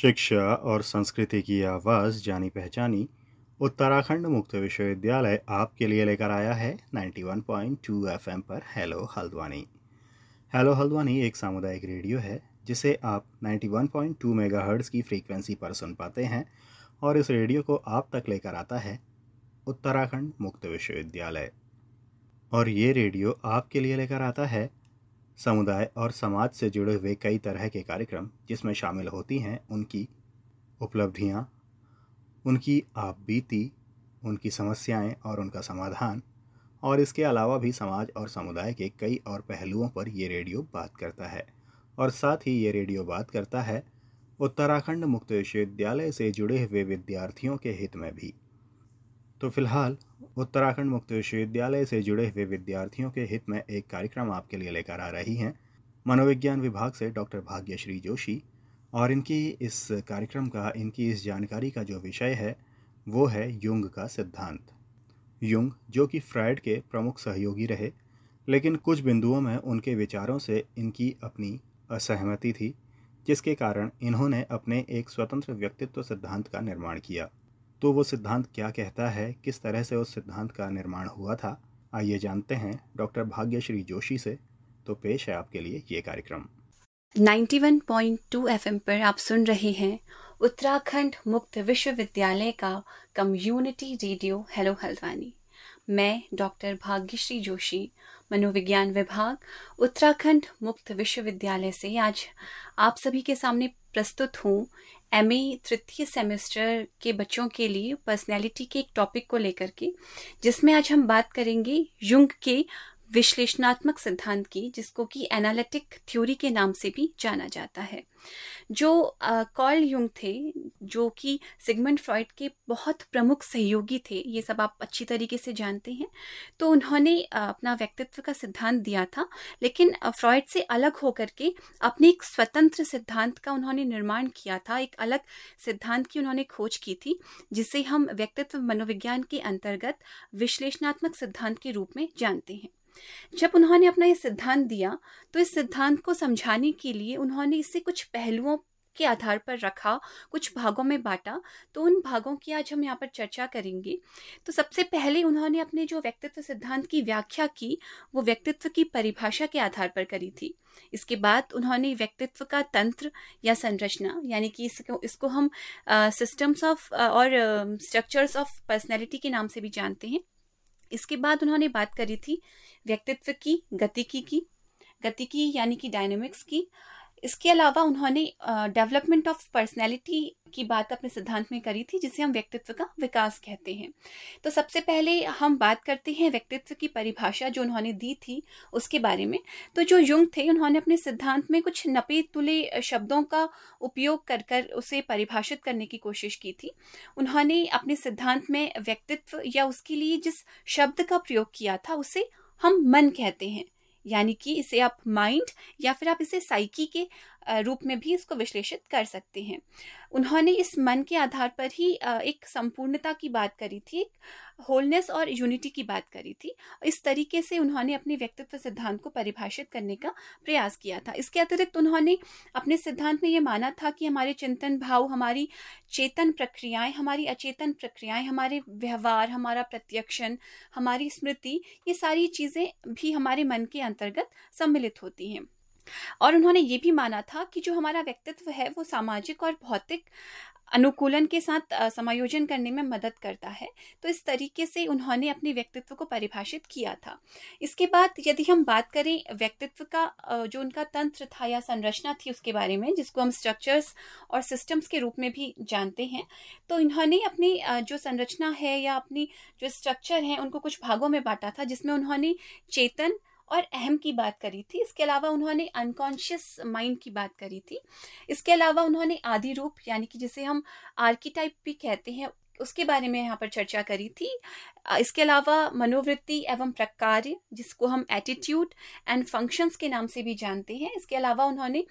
शिक्षा और संस्कृति की आवाज़ जानी पहचानी उत्तराखंड मुक्त विश्वविद्यालय आपके लिए लेकर आया है 91.2 एफएम पर हेलो हल्द्वानी। हेलो हल्द्वानी एक सामुदायिक रेडियो है जिसे आप 91.2 मेगाहर्ट्ज़ की फ्रीक्वेंसी पर सुन पाते हैं और इस रेडियो को आप तक लेकर आता है उत्तराखंड मुक्त विश्वविद्यालय। और ये रेडियो आपके लिए लेकर आता है समुदाय और समाज से जुड़े हुए कई तरह के कार्यक्रम जिसमें शामिल होती हैं उनकी उपलब्धियाँ, उनकी आप बीती, उनकी समस्याएं और उनका समाधान। और इसके अलावा भी समाज और समुदाय के कई और पहलुओं पर ये रेडियो बात करता है। और साथ ही ये रेडियो बात करता है उत्तराखंड मुक्त विश्वविद्यालय से जुड़े हुए विद्यार्थियों के हित में भी। तो फिलहाल उत्तराखंड मुक्त विश्वविद्यालय से जुड़े हुए विद्यार्थियों के हित में एक कार्यक्रम आपके लिए लेकर आ रही हैं मनोविज्ञान विभाग से डॉक्टर भाग्यश्री जोशी। और इनकी इस जानकारी का जो विषय है वो है युंग का सिद्धांत। युंग जो कि फ्रायड के प्रमुख सहयोगी रहे, लेकिन कुछ बिंदुओं में उनके विचारों से इनकी अपनी असहमति थी, जिसके कारण इन्होंने अपने एक स्वतंत्र व्यक्तित्व सिद्धांत का निर्माण किया। तो वो सिद्धांत क्या कहता है, किस तरह से उस सिद्धांत का निर्माण हुआ था, आइए जानते हैं डॉक्टर भाग्यश्री जोशी से। तो पेश है आपके लिए ये कार्यक्रम। 91.2 एफएम पर आप सुन रहे हैं उत्तराखंड मुक्त विश्वविद्यालय का कम्युनिटी रेडियो हेलो हल्द्वानी। मैं डॉक्टर भाग्यश्री जोशी, मनोविज्ञान विभाग, उत्तराखंड मुक्त विश्वविद्यालय से आज आप सभी के सामने प्रस्तुत हूँ एमए तृतीय सेमेस्टर के बच्चों के लिए पर्सनैलिटी के एक टॉपिक को लेकर के, जिसमें आज हम बात करेंगे युंग के विश्लेषणात्मक सिद्धांत की, जिसको कि एनालिटिक थ्योरी के नाम से भी जाना जाता है। जो कार्ल युंग थे, जो कि सिगमंड फ्रॉइड के बहुत प्रमुख सहयोगी थे, ये सब आप अच्छी तरीके से जानते हैं। तो उन्होंने अपना व्यक्तित्व का सिद्धांत दिया था, लेकिन फ्रॉइड से अलग होकर के अपने एक स्वतंत्र सिद्धांत का उन्होंने निर्माण किया था। एक अलग सिद्धांत की उन्होंने खोज की थी, जिसे हम व्यक्तित्व मनोविज्ञान के अंतर्गत विश्लेषणात्मक सिद्धांत के रूप में जानते हैं। जब उन्होंने अपना ये सिद्धांत दिया, तो इस सिद्धांत को समझाने के लिए उन्होंने इसे कुछ पहलुओं के आधार पर रखा, कुछ भागों में बांटा। तो उन भागों की आज हम यहाँ पर चर्चा करेंगे। तो सबसे पहले उन्होंने अपने जो व्यक्तित्व सिद्धांत की व्याख्या की, वो व्यक्तित्व की परिभाषा के आधार पर करी थी। इसके बाद उन्होंने व्यक्तित्व का तंत्र या संरचना, यानी कि इसको हम सिस्टम्स ऑफ और स्ट्रक्चर्स ऑफ पर्सनैलिटी के नाम से भी जानते हैं। इसके बाद उन्होंने बात करी थी व्यक्तित्व की गतिकी यानी कि डायनेमिक्स की। इसके अलावा उन्होंने डेवलपमेंट ऑफ पर्सनैलिटी की बात अपने सिद्धांत में करी थी, जिसे हम व्यक्तित्व का विकास कहते हैं। तो सबसे पहले हम बात करते हैं व्यक्तित्व की परिभाषा जो उन्होंने दी थी उसके बारे में। तो जो युंग थे, उन्होंने अपने सिद्धांत में कुछ नपे तुले शब्दों का उपयोग कर कर उसे परिभाषित करने की कोशिश की थी। उन्होंने अपने सिद्धांत में व्यक्तित्व या उसके लिए जिस शब्द का प्रयोग किया था उसे हम मन कहते हैं, यानी कि इसे आप माइंड या फिर आप इसे साइकी के रूप में भी इसको विश्लेषित कर सकते हैं। उन्होंने इस मन के आधार पर ही एक संपूर्णता की बात करी थी, होलनेस और यूनिटी की बात करी थी। इस तरीके से उन्होंने अपने व्यक्तित्व सिद्धांत को परिभाषित करने का प्रयास किया था। इसके अतिरिक्त उन्होंने अपने सिद्धांत में ये माना था कि हमारे चिंतन भाव, हमारी चेतन प्रक्रियाएं, हमारी अचेतन प्रक्रियाएं, हमारे व्यवहार, हमारा प्रत्यक्षण, हमारी स्मृति, ये सारी चीजें भी हमारे मन के अंतर्गत सम्मिलित होती हैं। और उन्होंने ये भी माना था कि जो हमारा व्यक्तित्व है वो सामाजिक और भौतिक अनुकूलन के साथ समायोजन करने में मदद करता है। तो इस तरीके से उन्होंने अपने व्यक्तित्व को परिभाषित किया था। इसके बाद यदि हम बात करें व्यक्तित्व का जो उनका तंत्र था या संरचना थी उसके बारे में, जिसको हम स्ट्रक्चर्स और सिस्टम्स के रूप में भी जानते हैं, तो इन्होंने अपनी जो संरचना है या अपनी जो स्ट्रक्चर है उनको कुछ भागों में बांटा था, जिसमें उन्होंने चेतन और अहम की बात करी थी। इसके अलावा उन्होंने अनकॉन्शियस माइंड की बात करी थी। इसके अलावा उन्होंने आदि रूप, यानी कि जिसे हम आर्कीटाइप भी कहते हैं, उसके बारे में यहाँ पर चर्चा करी थी। इसके अलावा मनोवृत्ति एवं प्रकार्य, जिसको हम एटीट्यूड एंड फंक्शंस के नाम से भी जानते हैं, इसके अलावा उन्होंने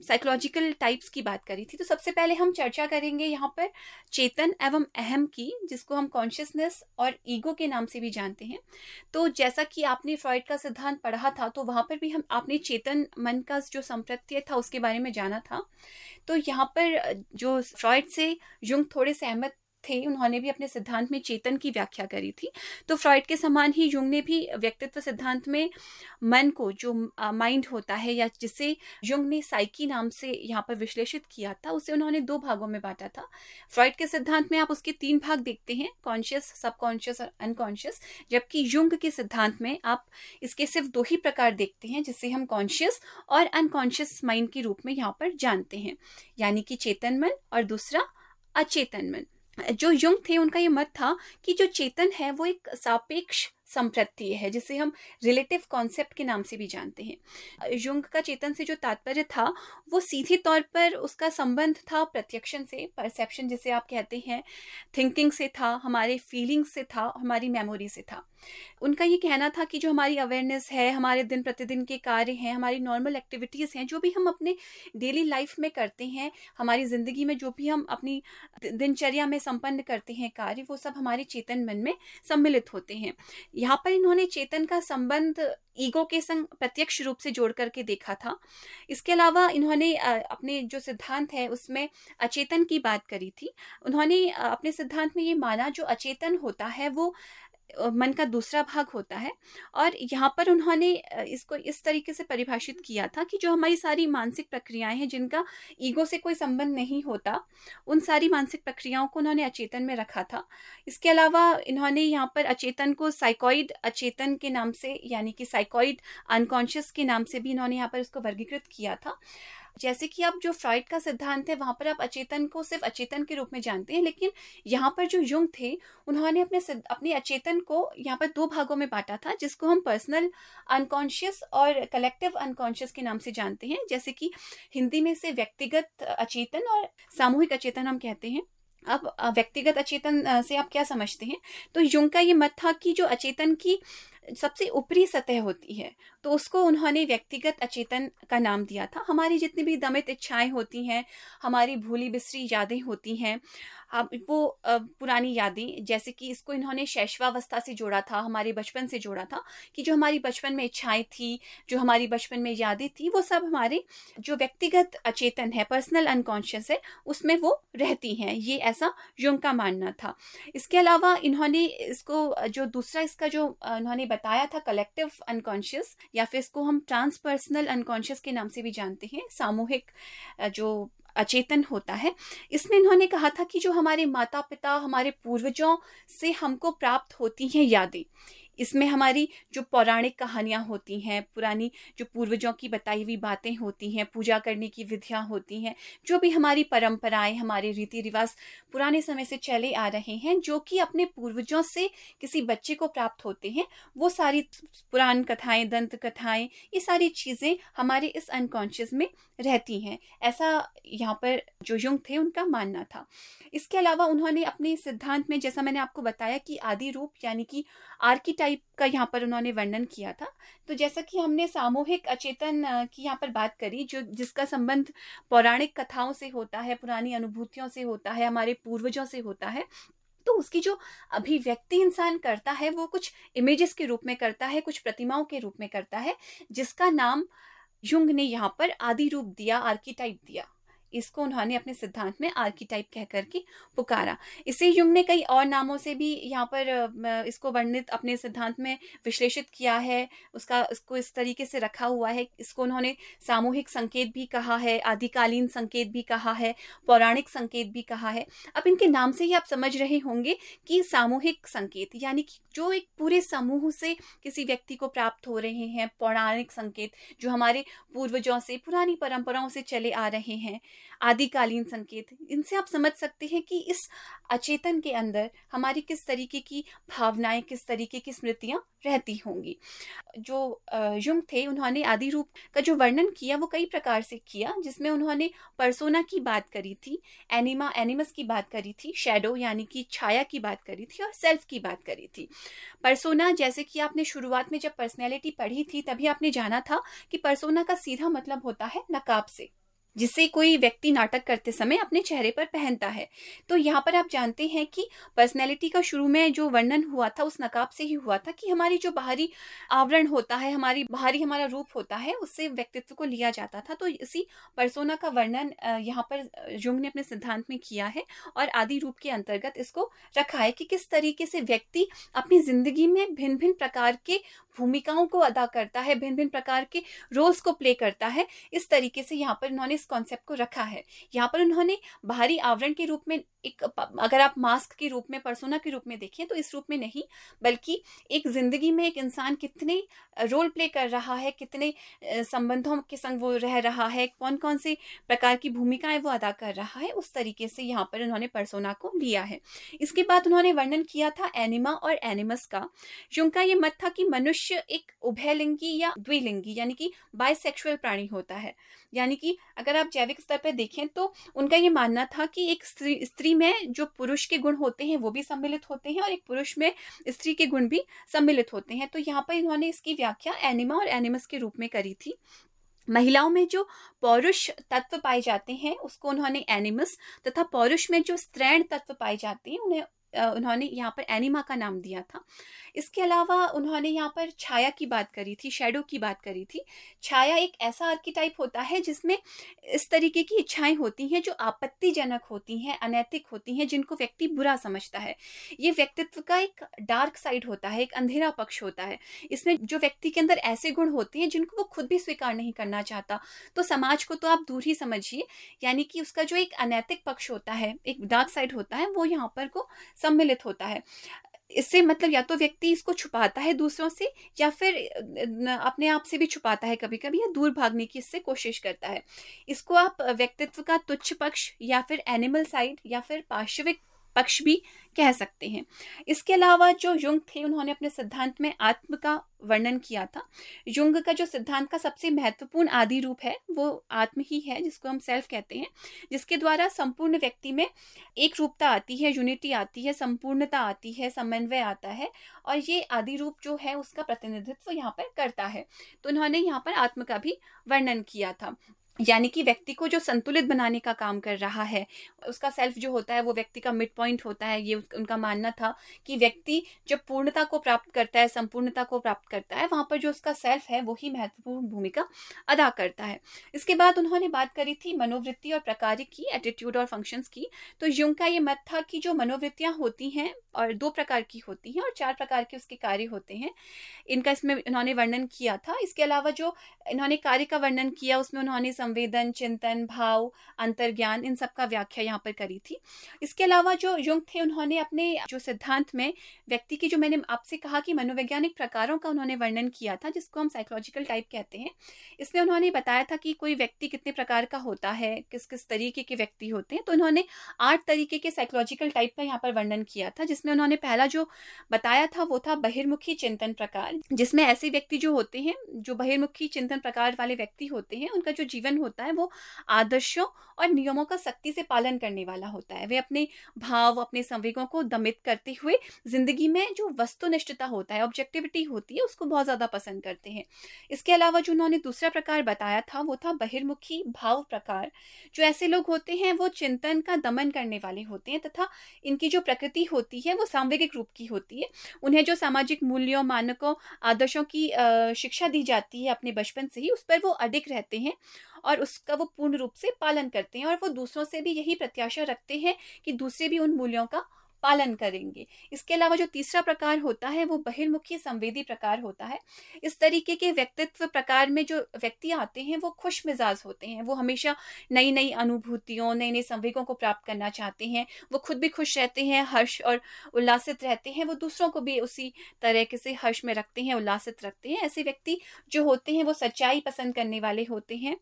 साइकोलॉजिकल टाइप्स की बात करी थी। तो सबसे पहले हम चर्चा करेंगे यहाँ पर चेतन एवं अहम की, जिसको हम कॉन्शियसनेस और ईगो के नाम से भी जानते हैं। तो जैसा कि आपने फ्रॉइड का सिद्धांत पढ़ा था, तो वहाँ पर भी आपने चेतन मन का जो संप्रत्यय था उसके बारे में जाना था। तो यहाँ पर जो फ्रॉइड से युंग थोड़े सहमत थे, उन्होंने भी अपने सिद्धांत में चेतन की व्याख्या करी थी। तो फ्रॉइड के समान ही युंग ने भी व्यक्तित्व सिद्धांत में मन को, जो माइंड होता है या जिसे युंग ने साइकी नाम से यहाँ पर विश्लेषित किया था, उसे उन्होंने 2 भागों में बांटा था। फ्रॉइड के सिद्धांत में आप उसके 3 भाग देखते हैं, कॉन्शियस, सबकॉन्शियस और अनकॉन्शियस, जबकि युंग के सिद्धांत में आप इसके सिर्फ 2 ही प्रकार देखते हैं, जिसे हम कॉन्शियस और अनकॉन्शियस माइंड के रूप में यहाँ पर जानते हैं, यानी कि चेतन मन और दूसरा अचेतन मन। जो युंग थे, उनका ये मत था कि जो चेतन है वो एक सापेक्ष संप्रत्यय है, जिसे हम रिलेटिव कॉन्सेप्ट के नाम से भी जानते हैं। युंग का चेतन से जो तात्पर्य था वो सीधे तौर पर उसका संबंध था प्रत्यक्षण से, परसेप्शन जिसे आप कहते हैं, थिंकिंग से था, हमारे फीलिंग्स से था, हमारी मेमोरी से था। उनका ये कहना था कि जो हमारी अवेयरनेस है, हमारे दिन प्रतिदिन के कार्य हैं, हमारी नॉर्मल एक्टिविटीज़ हैं, जो भी हम अपने डेली लाइफ में करते हैं, हमारी ज़िंदगी में जो भी हम अपनी दिनचर्या में संपन्न करते हैं कार्य, वो सब हमारे चेतन मन में सम्मिलित होते हैं। यहाँ पर इन्होंने चेतन का संबंध ईगो के संग प्रत्यक्ष रूप से जोड़ करके देखा था। इसके अलावा इन्होंने अपने जो सिद्धांत है उसमें अचेतन की बात करी थी। उन्होंने अपने सिद्धांत में ये माना जो अचेतन होता है वो मन का दूसरा भाग होता है, और यहाँ पर उन्होंने इसको इस तरीके से परिभाषित किया था कि जो हमारी सारी मानसिक प्रक्रियाएं हैं जिनका ईगो से कोई संबंध नहीं होता, उन सारी मानसिक प्रक्रियाओं को उन्होंने अचेतन में रखा था। इसके अलावा इन्होंने यहाँ पर अचेतन को साइकोइड अचेतन के नाम से, यानी कि साइकोइड अनकॉन्शियस के नाम से भी इन्होंने यहाँ पर इसको वर्गीकृत किया था। जैसे कि आप जो फ्रॉइड का सिद्धांत है वहां पर आप अचेतन को सिर्फ अचेतन के रूप में जानते हैं, लेकिन यहाँ पर जो युंग थे उन्होंने अपने अचेतन को यहाँ पर 2 भागों में बांटा था, जिसको हम पर्सनल अनकॉन्शियस और कलेक्टिव अनकॉन्शियस के नाम से जानते हैं। जैसे कि हिंदी में से व्यक्तिगत अचेतन और सामूहिक अचेतन हम कहते हैं। अब व्यक्तिगत अचेतन से आप क्या समझते हैं? तो युंग का ये मत था कि जो अचेतन की सबसे ऊपरी सतह होती है, तो उसको उन्होंने व्यक्तिगत अचेतन का नाम दिया था। हमारी जितनी भी दमित इच्छाएं होती हैं, हमारी भूली बिसरी यादें होती हैं, अब वो पुरानी यादें, जैसे कि इसको इन्होंने शैशवावस्था से जोड़ा था, हमारे बचपन से जोड़ा था, कि जो हमारी बचपन में इच्छाएं थी, जो हमारी बचपन में यादें थी, वो सब हमारे जो व्यक्तिगत अचेतन है, पर्सनल अनकॉन्शियस है, उसमें वो रहती हैं। ये ऐसा युंग का मानना था। इसके अलावा इन्होंने इसको जो दूसरा इसका जो इन्होंने बताया था कलेक्टिव अनकॉन्शियस, या फिर इसको हम ट्रांसपर्सनल अनकॉन्शियस के नाम से भी जानते हैं, सामूहिक जो अचेतन होता है, इसमें इन्होंने कहा था कि जो हमारे माता पिता, हमारे पूर्वजों से हमको प्राप्त होती हैं यादें, इसमें हमारी जो पौराणिक कहानियां होती हैं, पुरानी जो पूर्वजों की बताई हुई बातें होती हैं, पूजा करने की विधियां होती हैं, जो भी हमारी परंपराएं, हमारे रीति रिवाज पुराने समय से चले आ रहे हैं, जो कि अपने पूर्वजों से किसी बच्चे को प्राप्त होते हैं, वो सारी पुराण कथाएं, दंत कथाएं, ये सारी चीजें हमारे इस अनकॉन्शियस में रहती हैं। ऐसा यहाँ पर जो युंग थे उनका मानना था। इसके अलावा उन्होंने अपने सिद्धांत में, जैसा मैंने आपको बताया, कि आदि रूप यानी कि आर्कीटाइप का यहाँ पर उन्होंने वर्णन किया था। तो जैसा कि हमने सामूहिक अचेतन की यहाँ पर बात करी, जिसका संबंध पौराणिक कथाओं से होता है, पुरानी अनुभूतियों से होता है, हमारे पूर्वजों से होता है, तो उसकी जो अभिव्यक्ति इंसान करता है वो कुछ इमेजेस के रूप में करता है, कुछ प्रतिमाओं के रूप में करता है, जिसका नाम युंग ने यहाँ पर आदि रूप दिया, आर्कीटाइप दिया। इसको उन्होंने अपने सिद्धांत में आर्कीटाइप कह करके पुकारा। इसे युंग ने कई और नामों से भी यहाँ पर इसको वर्णित अपने सिद्धांत में विश्लेषित किया है, इसको इस तरीके से रखा हुआ है। इसको उन्होंने सामूहिक संकेत भी कहा है, आदिकालीन संकेत भी कहा है, पौराणिक संकेत भी कहा है। अब इनके नाम से ही आप समझ रहे होंगे कि सामूहिक संकेत यानी कि जो एक पूरे समूह से किसी व्यक्ति को प्राप्त हो रहे हैं, पौराणिक संकेत जो हमारे पूर्वजों से, पुरानी परंपराओं से चले आ रहे हैं, आदिकालीन संकेत, इनसे आप समझ सकते हैं कि इस अचेतन के अंदर हमारी किस तरीके की भावनाएं, किस तरीके की स्मृतियां रहती होंगी। जो युंग थे, उन्होंने आदि रूप का जो वर्णन किया वो कई प्रकार से किया, जिसमें उन्होंने पर्सोना की बात करी थी, एनिमस की बात करी थी, शैडो यानी कि छाया की बात करी थी, और सेल्फ की बात करी थी। पर्सोना, जैसे कि आपने शुरुआत में जब पर्सनैलिटी पढ़ी थी तभी आपने जाना था कि पर्सोना का सीधा मतलब होता है नकाब से, जिसे कोई व्यक्ति नाटक करते समय अपने चेहरे पर पहनता है। तो यहाँ पर आप जानते हैं कि पर्सनैलिटी का शुरू में जो वर्णन हुआ था उस नकाब से ही हुआ था कि हमारी जो बाहरी आवरण होता है, हमारा रूप होता है, उससे व्यक्तित्व को लिया जाता था। तो इसी पर्सोना का वर्णन यहाँ पर जुंग ने अपने सिद्धांत में किया है और आदि रूप के अंतर्गत इसको रखा है कि किस तरीके से व्यक्ति अपनी जिंदगी में भिन्न भिन्न प्रकार के भूमिकाओं को अदा करता है, भिन्न भिन्न प्रकार के रोल्स को प्ले करता है। इस तरीके से यहाँ पर उन्होंने इस कॉन्सेप्ट को रखा है। यहाँ पर उन्होंने बाहरी आवरण के रूप में अगर आप मास्क के रूप में, पर्सोना के रूप में देखें तो इस रूप में नहीं, बल्कि एक जिंदगी में एक इंसान कितने रोल प्ले कर रहा है, कितने संबंधों के संग वो रह रहा है, कौन कौन से प्रकार की भूमिकाएं वो अदा कर रहा है, उस तरीके से यहाँ पर उन्होंने पर्सोना को लिया है। इसके बाद उन्होंने वर्णन किया था एनिमा और एनिमस का। उनका ये मत था कि मनुष्य एक उभयलिंगी या द्विलिंगी यानी कि बाइसेक्सुअल प्राणी होता है। यानी कि अगर आप जैविक स्तर पर देखें तो उनका ये मानना था कि एक स्त्री में जो पुरुष के गुण होते हैं वो भी सम्मिलित होते हैं और एक पुरुष में स्त्री के गुण भी सम्मिलित होते हैं। तो यहाँ पर इन्होंने इसकी व्याख्या एनिमा और एनिमस के रूप में करी थी। महिलाओं में जो पौरुष तत्व पाए जाते हैं उसको उन्होंने एनिमस, तथा पौरुष में जो स्त्रैण तत्व पाए जाते हैं उन्होंने यहाँ पर एनिमा का नाम दिया था। इसके अलावा उन्होंने यहाँ पर छाया की बात करी थी, शैडो की बात करी थी। छाया एक ऐसा आर्किटाइप होता है जिसमें इस तरीके की इच्छाएं होती हैं जो आपत्तिजनक होती हैं, अनैतिक होती हैं, जिनको व्यक्ति बुरा समझता है। ये व्यक्तित्व का एक डार्क साइड होता है, एक अंधेरा पक्ष होता है। इसमें जो व्यक्ति के अंदर ऐसे गुण होते हैं जिनको वो खुद भी स्वीकार नहीं करना चाहता, तो समाज को तो आप दूर ही समझिए, यानी कि उसका जो एक अनैतिक पक्ष होता है, एक डार्क साइड होता है, वो यहाँ पर को सम्मिलित होता है। इससे मतलब या तो व्यक्ति इसको छुपाता है दूसरों से, या फिर अपने आप से भी छुपाता है कभी कभी, या दूर भागने की इससे कोशिश करता है। इसको आप व्यक्तित्व का तुच्छ पक्ष या फिर एनिमल साइड या फिर पार्श्विक पक्ष भी कह सकते हैं। इसके अलावा जो युंग थे उन्होंने अपने सिद्धांत में आत्म का वर्णन किया था। युंग का जो सिद्धांत का सबसे महत्वपूर्ण आदि रूप है वो आत्म ही है, जिसको हम सेल्फ कहते हैं, जिसके द्वारा संपूर्ण व्यक्ति में एक रूपता आती है, यूनिटी आती है, संपूर्णता आती है, समन्वय आता है, और ये आदि रूप जो है उसका प्रतिनिधित्व यहाँ पर करता है। तो उन्होंने यहाँ पर आत्म का भी वर्णन किया था, यानी कि व्यक्ति को जो संतुलित बनाने का काम कर रहा है, उसका सेल्फ जो होता है वो व्यक्ति का मिड पॉइंट होता है। ये उनका मानना था कि व्यक्ति जब पूर्णता को प्राप्त करता है, संपूर्णता को प्राप्त करता है, वहां पर जो उसका सेल्फ है वही महत्वपूर्ण भूमिका अदा करता है। इसके बाद उन्होंने बात करी थी मनोवृत्ति और प्रकार की, एटीट्यूड और फंक्शंस की। तो युंग का ये मत था कि जो मनोवृत्तियां होती हैं और 2 प्रकार की होती हैं और 4 प्रकार के उसके कार्य होते हैं, इनका इसमें इन्होंने वर्णन किया था। इसके अलावा जो इन्होंने कार्य का वर्णन किया उसमें उन्होंने संवेदन, चिंतन, भाव, अंतर्ज्ञान, इन सब का व्याख्या यहाँ पर करी थी। इसके अलावा जो युंग थे उन्होंने अपने जो सिद्धांत में व्यक्ति की, जो मैंने आपसे कहा कि मनोवैज्ञानिक प्रकारों का उन्होंने वर्णन किया था, जिसको हम साइकोलॉजिकल टाइप कहते हैं। इसमें उन्होंने बताया था कि कोई व्यक्ति कितने प्रकार का होता है, किस किस तरीके के व्यक्ति होते हैं। तो उन्होंने 8 तरीके के साइकोलॉजिकल टाइप का यहाँ पर वर्णन किया था, जिसमें उन्होंने पहला जो बताया था वो था बहिर्मुखी चिंतन प्रकार, जिसमें ऐसे व्यक्ति जो होते हैं, जो बहिर्मुखी चिंतन प्रकार वाले व्यक्ति होते हैं, उनका जो जीवन होता है वो आदर्शों और नियमों का सख्ती से पालन करने वाला होता है। वे अपने भाव, अपने संवेगों को दमित करते हुए जिंदगी में जो वस्तुनिष्ठता होता है, ऑब्जेक्टिविटी होती है, उसको बहुत ज्यादा पसंद करते हैं। इसके अलावा जो उन्होंने दूसरा प्रकार बताया था वो था बहिर्मुखी भाव प्रकार। जो ऐसे लोग होते हैं वो चिंतन का दमन करने वाले होते हैं, तथा इनकी जो प्रकृति होती है वो सांवेगिक रूप की होती है। उन्हें जो सामाजिक मूल्यों, मानकों, आदर्शों की शिक्षा दी जाती है अपने बचपन से ही, उस पर वो अडिग रहते हैं और उसका वो पूर्ण रूप से पालन करते हैं, और वो दूसरों से भी यही प्रत्याशा रखते हैं कि दूसरे भी उन मूल्यों का पालन करेंगे। इसके अलावा जो तीसरा प्रकार होता है वो बहिर्मुखी संवेदी प्रकार होता है। इस तरीके के व्यक्तित्व प्रकार में जो व्यक्ति आते हैं वो खुश मिजाज होते हैं, वो हमेशा नई नई अनुभूतियों, नए नए संवेगों को प्राप्त करना चाहते हैं, वो खुद भी खुश रहते हैं, हर्ष और उल्लासित रहते हैं, वो दूसरों को भी उसी तरह से हर्ष में रखते हैं, उल्लासित रखते हैं। ऐसे व्यक्ति जो होते हैं वो सच्चाई पसंद करने वाले होते हैं,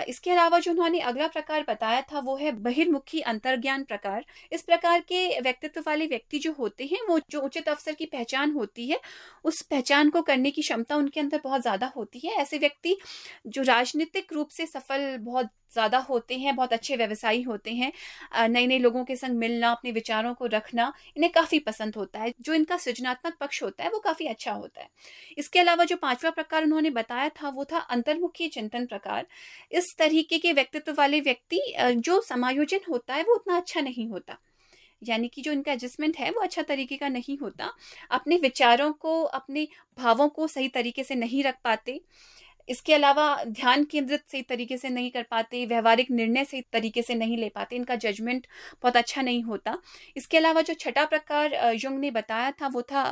इसके अलावा जो उन्होंने अगला प्रकार बताया था वो है बहिर्मुखी अंतर्ज्ञान प्रकार। इस प्रकार के व्यक्तित्व वाले व्यक्ति जो होते हैं वो जो उचित अवसर की पहचान होती है, उस पहचान को करने की क्षमता उनके अंदर बहुत ज्यादा होती है। ऐसे व्यक्ति जो राजनीतिक रूप से सफल बहुत ज्यादा होते हैं, बहुत अच्छे व्यवसायी होते हैं, नए नए लोगों के संग मिलना, अपने विचारों को रखना इन्हें काफी पसंद होता है। जो इनका सृजनात्मक पक्ष होता है वो काफी अच्छा होता है। इसके अलावा जो पांचवा प्रकार उन्होंने बताया था वो था अंतर्मुखी चिंतन प्रकार। इस तरीके के व्यक्तित्व वाले व्यक्ति जो समायोजन होता है वो उतना अच्छा नहीं होता, यानी कि जो इनका एडजस्टमेंट है वो अच्छा तरीके का नहीं होता। अपने विचारों को, अपने भावों को सही तरीके से नहीं रख पाते। इसके अलावा ध्यान केंद्रित सही तरीके से नहीं कर पाते, व्यवहारिक निर्णय सही तरीके से नहीं ले पाते, इनका जजमेंट बहुत अच्छा नहीं होता। इसके अलावा जो छठा प्रकार युंग ने बताया था वो था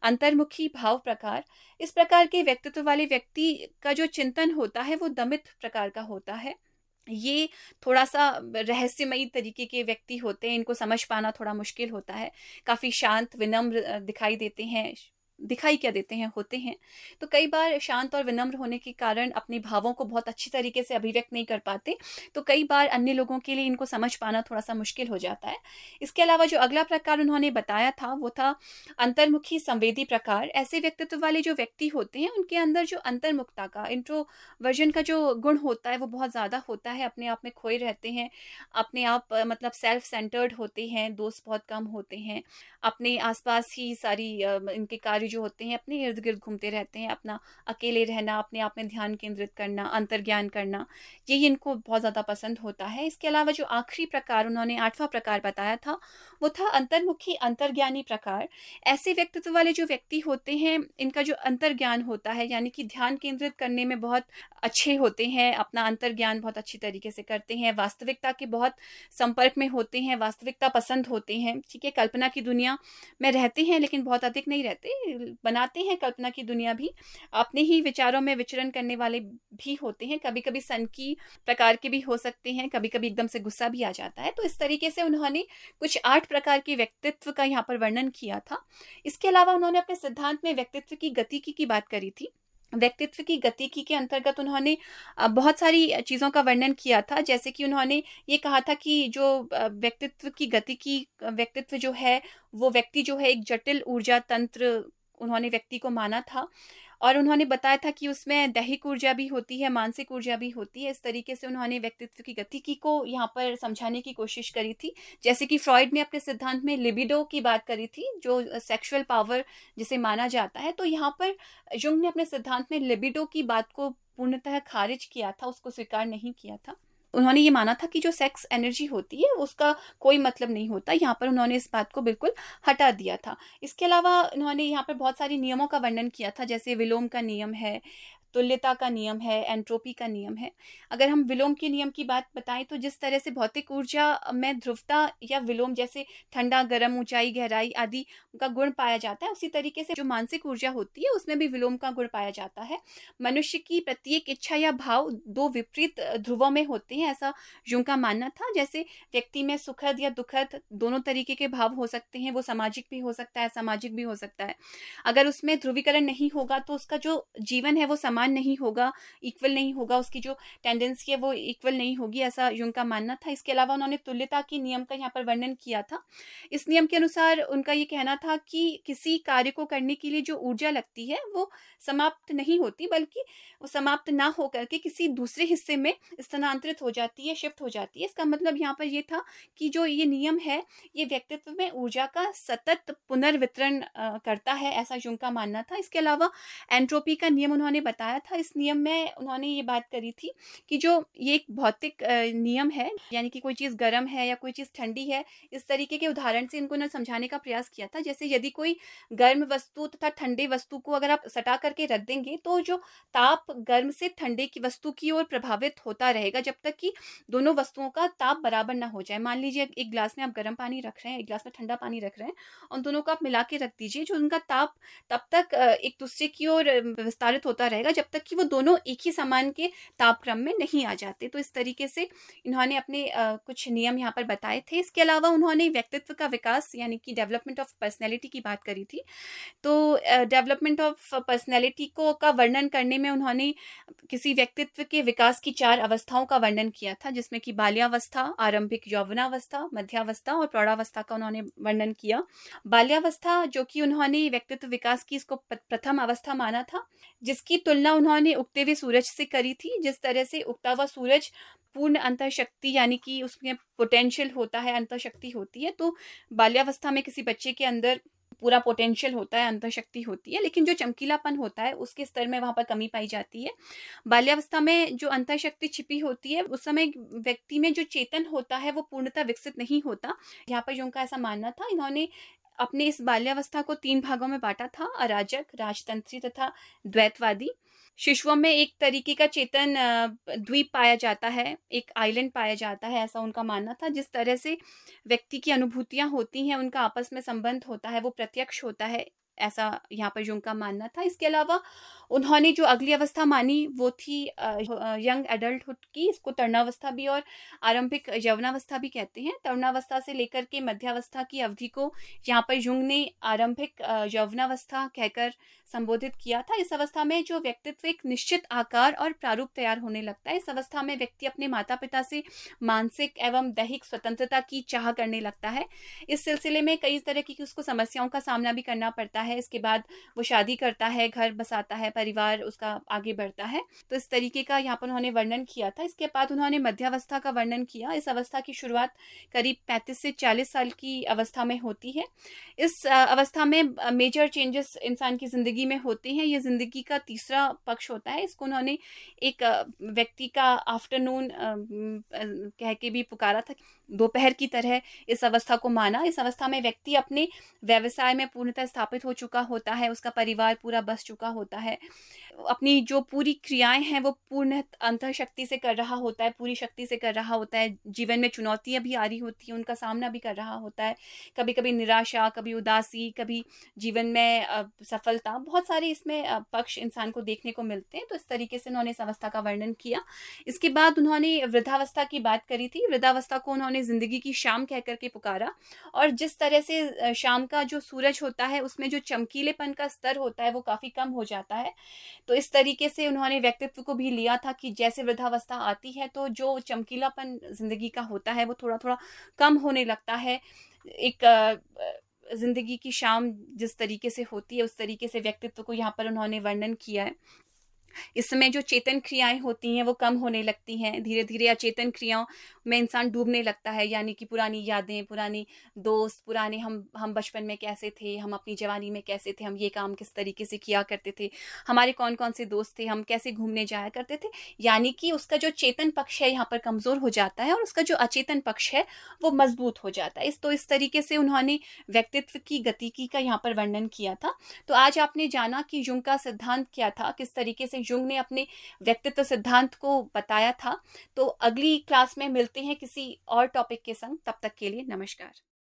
अंतर्मुखी भाव प्रकार। इस प्रकार के व्यक्तित्व वाले व्यक्ति का जो चिंतन होता है वो दमित प्रकार का होता है। ये थोड़ा सा रहस्यमयी तरीके के व्यक्ति होते हैं, इनको समझ पाना थोड़ा मुश्किल होता है। काफी शांत विनम्र दिखाई देते हैं, दिखाई क्या देते हैं, होते हैं। तो कई बार शांत और विनम्र होने के कारण अपने भावों को बहुत अच्छी तरीके से अभिव्यक्त नहीं कर पाते, तो कई बार अन्य लोगों के लिए इनको समझ पाना थोड़ा सा मुश्किल हो जाता है। इसके अलावा जो अगला प्रकार उन्होंने बताया था वो था अंतर्मुखी संवेदी प्रकार। ऐसे व्यक्तित्व वाले जो व्यक्ति होते हैं उनके अंदर जो अंतर्मुखता का, इंट्रोवर्जन का जो गुण होता है वो बहुत ज्यादा होता है। अपने आप में खोए रहते हैं, अपने आप मतलब सेल्फ सेंटर्ड होते हैं, दोस्त बहुत कम होते हैं, अपने आसपास ही सारी इनके कार्य जो होते हैं अपने इर्द गिर्द घूमते रहते हैं। अपना अकेले रहना, अपने आप में ध्यान केंद्रित करना, अंतर्ज्ञान करना, ये इनको बहुत ज्यादा पसंद होता है। इसके अलावा जो आखिरी प्रकार उन्होंने आठवां प्रकार बताया था वो था अंतर्मुखी अंतर्ज्ञानी प्रकार। ऐसे व्यक्तित्व वाले जो व्यक्ति होते हैं इनका जो अंतर्ज्ञान होता है, यानी कि ध्यान केंद्रित करने में बहुत अच्छे होते हैं, अपना अंतर्ज्ञान बहुत अच्छी तरीके से करते हैं, वास्तविकता के बहुत संपर्क में होते हैं, वास्तविकता पसंद होते हैं। ठीक है, कल्पना की दुनिया में रहते हैं लेकिन बहुत अधिक नहीं रहते, बनाते हैं कल्पना की दुनिया भी, अपने ही विचारों में विचरण करने वाले भी होते हैं। कभी कभी सनकी प्रकार के भी हो सकते हैं, कभी कभी एकदम से गुस्सा भी आ जाता है। तो इस तरीके से उन्होंने कुछ 8 प्रकार के व्यक्तित्व का यहाँ पर वर्णन किया था। इसके अलावा उन्होंने अपने सिद्धांत में व्यक्तित्व की गतिकी की बात करी थी। व्यक्तित्व की गतिकी के अंतर्गत उन्होंने बहुत सारी चीजों का वर्णन किया था। जैसे कि उन्होंने ये कहा था कि जो व्यक्तित्व की गतिकी, व्यक्तित्व जो है वो व्यक्ति जो है एक जटिल ऊर्जा तंत्र उन्होंने व्यक्ति को माना था, और उन्होंने बताया था कि उसमें दैहिक ऊर्जा भी होती है, मानसिक ऊर्जा भी होती है। इस तरीके से उन्होंने व्यक्तित्व की गतिकी को यहाँ पर समझाने की कोशिश करी थी। जैसे कि फ्रॉइड ने अपने सिद्धांत में लिबिडो की बात करी थी, जो सेक्सुअल पावर जिसे माना जाता है। तो यहाँ पर युंग ने अपने सिद्धांत में लिबिडो की बात को पूर्णतः खारिज किया था, उसको स्वीकार नहीं किया था। उन्होंने ये माना था कि जो सेक्स एनर्जी होती है उसका कोई मतलब नहीं होता। यहाँ पर उन्होंने इस बात को बिल्कुल हटा दिया था। इसके अलावा उन्होंने यहाँ पर बहुत सारे नियमों का वर्णन किया था, जैसे विलोम का नियम है, तुल्यता का नियम है, एंट्रोपी का नियम है। अगर हम विलोम के नियम की बात बताएं तो जिस तरह से भौतिक ऊर्जा में ध्रुवता या विलोम, जैसे ठंडा, गर्म, ऊंचाई, गहराई आदि का गुण पाया जाता है, उसी तरीके से जो मानसिक ऊर्जा होती है उसमें भी विलोम का गुण पाया जाता है। मनुष्य की प्रत्येक इच्छा या भाव 2 विपरीत ध्रुवों में होते हैं, ऐसा युंग का मानना था। जैसे व्यक्ति में सुखद या दुखद दोनों तरीके के भाव हो सकते हैं, वो सामाजिक भी हो सकता है, सामाजिक भी हो सकता है। अगर उसमें ध्रुवीकरण नहीं होगा तो उसका जो जीवन है वो समान नहीं होगा, इक्वल नहीं होगा, उसकी जो टेंडेंसी है वो इक्वल नहीं होगी, ऐसा युंग का मानना था। इसके अलावा उन्होंने तुल्यता के नियम का यहाँ पर वर्णन किया था। इस नियम के अनुसार उनका ये कहना था कि किसी कार्य को करने के लिए जो ऊर्जा लगती है वो समाप्त नहीं होती, बल्कि वो समाप्त ना होकर के किसी दूसरे हिस्से में स्थानांतरित हो जाती है, शिफ्ट हो जाती है। इसका मतलब यहाँ पर ये था कि जो ये नियम है ये व्यक्तित्व में ऊर्जा का सतत पुनर्वितरण करता है, ऐसा युंग का मानना था। इसके अलावा एंट्रोपी का नियम उन्होंने बताया था। इस नियम में उन्होंने ये बात करी थी कि जो ये एक भौतिक नियम है, यानी कि कोई चीज गर्म है या कोई चीज ठंडी है, इस तरीके के उदाहरण से इनको समझाने का प्रयास किया था। जैसे यदि कोई गर्म वस्तु तथा ठंडे वस्तु को अगर आप सटा करके रख देंगे तो जो ताप गर्म से ठंडे की वस्तु की ओर प्रभावित होता रहेगा जब तक कि दोनों वस्तुओं का ताप बराबर ना हो जाए। मान लीजिए एक गिलास में आप गर्म पानी रख रहे हैं, एक गिलास में ठंडा पानी रख रहे हैं, और दोनों को आप मिला के रख दीजिए। जो उनका ताप तब तक एक दूसरे की ओर विस्तारित होता रहेगा जब तक कि वो दोनों एक ही समान के तापक्रम में नहीं आ जाते। तो इस तरीके से इन्होंने अपने कुछ नियम यहाँ पर बताए थे। इसके अलावा उन्होंने व्यक्तित्व का विकास यानी कि डेवलपमेंट ऑफ पर्सनैलिटी की बात करी थी। तो डेवलपमेंट ऑफ पर्सनैलिटी को का वर्णन करने में उन्होंने किसी व्यक्तित्व के विकास की 4 अवस्थाओं का वर्णन किया था, जिसमें कि बाल्यावस्था, आरंभिक यौवनावस्था, मध्यावस्था और प्रौढ़ावस्था का उन्होंने वर्णन किया। बाल्यावस्था जो कि उन्होंने व्यक्तित्व विकास की इसको प्रथम अवस्था माना था, जिसकी तुलना उन्होंने उगते हुए सूरज से करी थी। जिस तरह से उगता हुआ सूरज पूर्ण अंतःशक्ति यानी कि उसमें पोटेंशियल होता है, अंतःशक्ति होती है, तो बाल्यावस्था में किसी बच्चे के अंदर पूरा पोटेंशियल होता है, अंतःशक्ति होती है, लेकिन जो चमकीलापन होता है उसके स्तर में वहां पर कमी पाई जाती है। बाल्यावस्था में जो अंतःशक्ति छिपी होती है उस समय व्यक्ति में जो चेतन होता है वो पूर्णतः विकसित नहीं होता। यहाँ पर जो उनका ऐसा मानना था, इन्होंने अपने इस बाल्यावस्था को 3 भागों में बांटा था, अराजक, राजतंत्री तथा द्वैतवादी। शिशुओं में एक तरीके का चेतन द्वीप पाया जाता है, एक आइलैंड पाया जाता है, ऐसा उनका मानना था। जिस तरह से व्यक्ति की अनुभूतियां होती हैं, उनका आपस में संबंध होता है, वो प्रत्यक्ष होता है, ऐसा यहाँ पर जो उनका मानना था। इसके अलावा उन्होंने जो अगली अवस्था मानी वो थी यंग एडल्टहुड की। इसको तरुणावस्था भी और आरंभिक यौवनावस्था भी कहते हैं। तरुणावस्था से लेकर के मध्यावस्था की अवधि को यहाँ पर युंग ने आरंभिक यौवनावस्था कहकर संबोधित किया था। इस अवस्था में जो व्यक्तित्व एक निश्चित आकार और प्रारूप तैयार होने लगता है। इस अवस्था में व्यक्ति अपने माता पिता से मानसिक एवं दैहिक स्वतंत्रता की चाह करने लगता है। इस सिलसिले में कई तरह की उसको समस्याओं का सामना भी करना पड़ता है। इसके बाद वो शादी करता है, घर बसाता है, परिवार उसका आगे बढ़ता है। तो इस तरीके का यहाँ पर उन्होंने वर्णन किया था। इसके बाद उन्होंने मध्यावस्था का वर्णन किया। इस अवस्था की शुरुआत करीब 35 से 40 साल की अवस्था में होती है। इस अवस्था में मेजर चेंजेस इंसान की जिंदगी में होते हैं। ये जिंदगी का तीसरा पक्ष होता है। इसको उन्होंने एक व्यक्ति का आफ्टरनून कह के भी पुकारा था, दोपहर की तरह इस अवस्था को माना। इस अवस्था में व्यक्ति अपने व्यवसाय में पूर्णतः स्थापित हो चुका होता है, उसका परिवार पूरा बस चुका होता है, अपनी जो पूरी क्रियाएं हैं वो पूर्ण अंतःशक्ति से कर रहा होता है, पूरी शक्ति से कर रहा होता है। जीवन में चुनौतियां भी आ रही होती हैं, उनका सामना भी कर रहा होता है। कभी कभी निराशा, कभी उदासी, कभी जीवन में सफलता, बहुत सारे इसमें पक्ष इंसान को देखने को मिलते हैं। तो इस तरीके से उन्होंने इस अवस्था का वर्णन किया। इसके बाद उन्होंने वृद्धावस्था की बात करी थी। वृद्धावस्था को उन्होंने जिंदगी की शाम कह करके पुकारा। और जिस तरह से शाम का जो सूरज होता है उसमें जो चमकीलेपन का स्तर होता है वो काफी कम हो जाता है। तो इस तरीके से उन्होंने व्यक्तित्व को भी लिया था कि जैसे वृद्धावस्था आती है तो जो चमकीलापन जिंदगी का होता है वो थोड़ा थोड़ा कम होने लगता है। एक जिंदगी की शाम जिस तरीके से होती है उस तरीके से व्यक्तित्व को यहाँ पर उन्होंने वर्णन किया है। इस समय जो चेतन क्रियाएं होती हैं वो कम होने लगती हैं। धीरे धीरे अचेतन क्रियाओं में इंसान डूबने लगता है, यानी कि पुरानी यादें, पुरानी दोस्त, पुराने हम बचपन में कैसे थे, हम अपनी जवानी में कैसे थे, हम ये काम किस तरीके से किया करते थे, हमारे कौन कौन से दोस्त थे, हम कैसे घूमने जाया करते थे। यानी कि उसका जो चेतन पक्ष है यहाँ पर कमजोर हो जाता है और उसका जो अचेतन पक्ष है वो मजबूत हो जाता है। इस तरीके से उन्होंने व्यक्तित्व की गतिकी का यहाँ पर वर्णन किया था। तो आज आपने जाना कि युंग का सिद्धांत क्या था, किस तरीके से युंग ने अपने व्यक्तित्व सिद्धांत को बताया था। तो अगली क्लास में मिलते हैं किसी और टॉपिक के संग। तब तक के लिए नमस्कार।